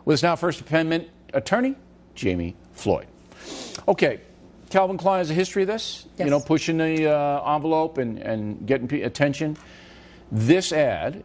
With us now, First Amendment attorney, Jami Floyd. Okay, Calvin Klein has a history of this, yes. You know, pushing the envelope and getting attention. This ad,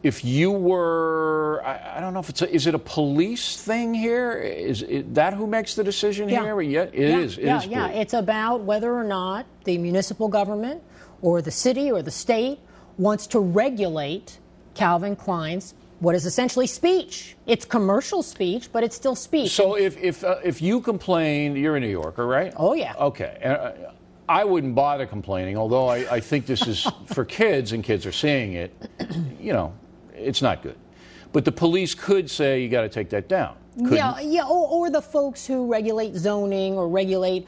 if you were, I don't know if is it a police thing here? Is it that who makes the decision here? Yeah, it is. It is. Yeah. It's about whether or not the municipal government or the city or the state wants to regulate Calvin Klein's what is essentially speech. It's commercial speech, but it's still speech. So if you complain, you're a New Yorker, right? Oh, yeah. Okay. I wouldn't bother complaining, although I think this is for kids, and kids are seeing it. You know, it's not good. But the police could say you got to take that down. Yeah, or the folks who regulate zoning or regulate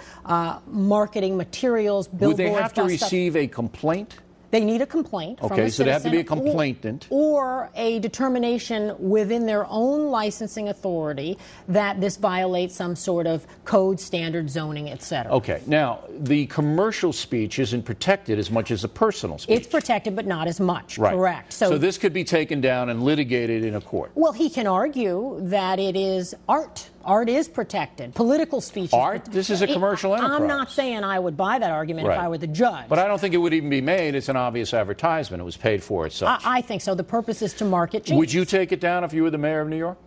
marketing materials, billboards. Would they have to receive a complaint? They need a complaint from a Okay, so they have to be a citizen complainant. Or a determination within their own licensing authority that this violates some sort of code, standard, zoning, etc. Okay, now, the commercial speech isn't protected as much as the personal speech. It's protected, but not as much, right. Correct. So this could be taken down and litigated in a court. Well, he can argue that it is art. Art is protected. Political speech Art? This is a commercial enterprise. I'm not saying I would buy that argument if I were the judge. But I don't think it would even be made. It's an obvious advertisement. It was paid for as such. I think so. The purpose is to market change. Would you take it down if you were the mayor of New York?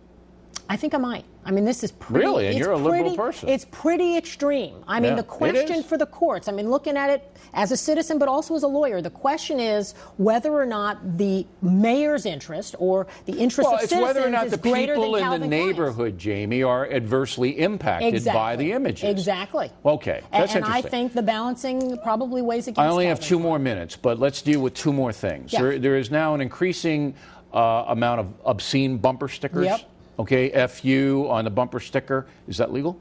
I think I might. I mean, this is pretty... Really? And you're a liberal person. It's pretty extreme. I mean, the question for the courts, I mean, looking at it as a citizen but also as a lawyer, the question is whether or not the mayor's interest or the interest of citizens is greater than Calvin Klein's. Well, it's whether or not the people in the neighborhood, Jami, are adversely impacted by the images. Exactly. Okay, that's interesting. And I think the balancing probably weighs against I only have Calvin 2 more minutes, but let's deal with 2 more things. Yeah. There is now an increasing amount of obscene bumper stickers. Yep. Okay, FU on the bumper sticker. Is that legal?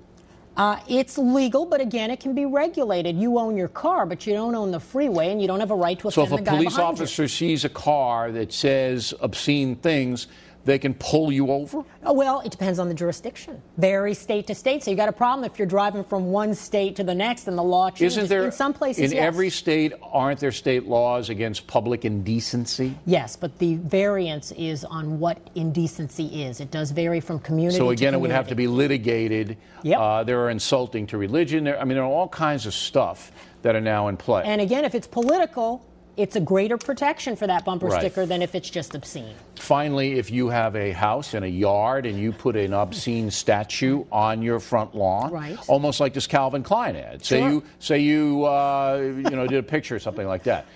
It's legal, but again, it can be regulated. You own your car, but you don't own the freeway, and you don't have a right to offend the guy behind you. So if a police officer sees a car that says obscene things, they can pull you over? Oh, well, it depends on the jurisdiction. Varies state to state. So you got a problem if you're driving from one state to the next and the law changes. Isn't there, in some places, in every state, aren't there state laws against public indecency? Yes, but the variance is on what indecency is. It does vary from community to community. So again, it would have to be litigated. Yep. There are insulting to religion. There are all kinds of stuff that are now in play. And again, if it's political, it's a greater protection for that bumper sticker than if it's just obscene. Finally, if you have a house and a yard and you put an obscene statue on your front lawn, almost like this Calvin Klein ad. Say you did a picture or something like that.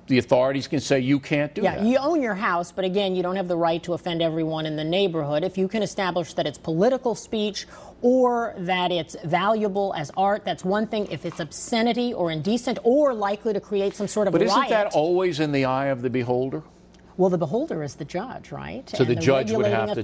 The authorities can say you can't do that. Yeah, you own your house, but again, you don't have the right to offend everyone in the neighborhood. If you can establish that it's political speech or that it's valuable as art, that's one thing. If it's obscenity or indecent or likely to create some sort of riot. But isn't that always in the eye of the beholder? Well, the beholder is the judge, right? So the judge would have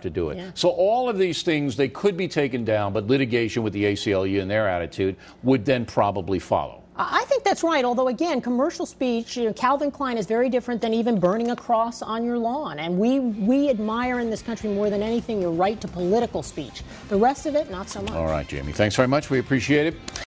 to do it. Yeah. So all of these things, they could be taken down, but litigation with the ACLU and their attitude would then probably follow. I think that's right, although, again, commercial speech, Calvin Klein is very different than even burning a cross on your lawn. And we admire in this country more than anything your right to political speech. The rest of it, not so much. All right, Jami. Thanks very much. We appreciate it.